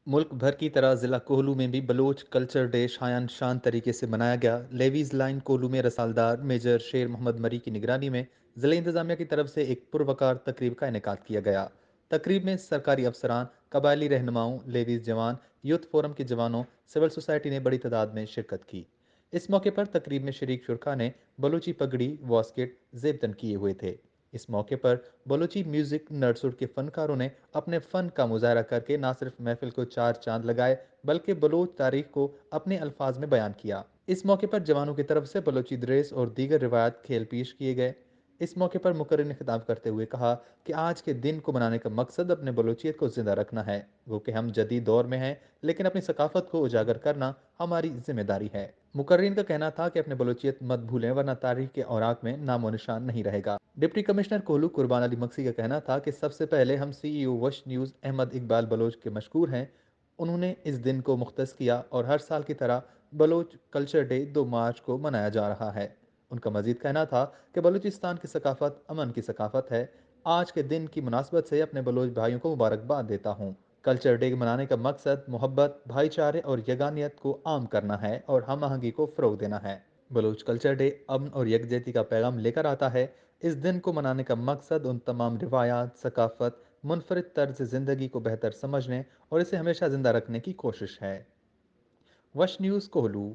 मुल्क भर की तरह ज़िला कोहलू में भी बलोच कल्चर डे शायान शान तरीके से मनाया गया। लेवीज लाइन कोहलू में रसालदार मेजर शेर मोहम्मद मरी की निगरानी में ज़िला इंतज़ामिया की तरफ से एक पुरवकार तकरीब का इनेकाद किया गया। तकरीब में सरकारी अफसरान, कबायली रहनुमाओं, लेवीज जवान, यूथ फोरम के जवानों, सिविल सोसाइटी ने बड़ी तादाद में शिरकत की। इस मौके पर तकरीब में शरीक शुरा ने बलूची पगड़ी, वॉस्किट, जेबतन किए हुए थे। इस मौके पर बलूची म्यूजिक नर्सुड के फनकारों ने अपने फन का मुजाहरा करके ना सिर्फ महफिल को चार चांद लगाए बल्कि बलूच तारीख को अपने अल्फाज में बयान किया। इस मौके पर जवानों की तरफ से बलूची ड्रेस और दीगर रिवायत खेल पेश किए गए। इस मौके पर मुकर्रिर ने खिताब करते हुए कहा कि आज के दिन को मनाने का मकसद अपने बलूचियत को जिंदा रखना है। वो कि हम जदीद दौर में हैं लेकिन अपनी सकाफत को उजागर करना हमारी जिम्मेदारी है। मुकर्रीन का कहना था कि अपने बलूचियत मत भूलें वरना तारीख के औराक में नामो निशान नहीं रहेगा। डिप्टी कमिश्नर कोहलू कुर्बान अली मक्सी का कहना था कि सबसे पहले हम सीईओ वश न्यूज़ अहमद इकबाल बलोच के मशकूर हैं। उन्होंने इस दिन को मुख्तस किया और हर साल की तरह बलोच कल्चर डे 2 मार्च को मनाया जा रहा है। उनका मजीद कहना था कि बलूचिस्तान की सकाफत अमन की सकाफत है। आज के दिन की मुनासबत से अपने बलोच भाइयों को मुबारकबाद देता हूँ। कल्चर डे मनाने का मकसद मोहब्बत, भाईचारे और यगानियत को आम करना है और हम आहंगी को फ़रोग देना है। बलूच कल्चर डे अमन और यकजहती का पैगाम लेकर आता है। इस दिन को मनाने का मकसद उन तमाम रिवायात, सकाफत, मुनफरिद तर्ज ज़िंदगी को बेहतर समझने और इसे हमेशा ज़िंदा रखने की कोशिश है। वश न्यूज़ कोहलू।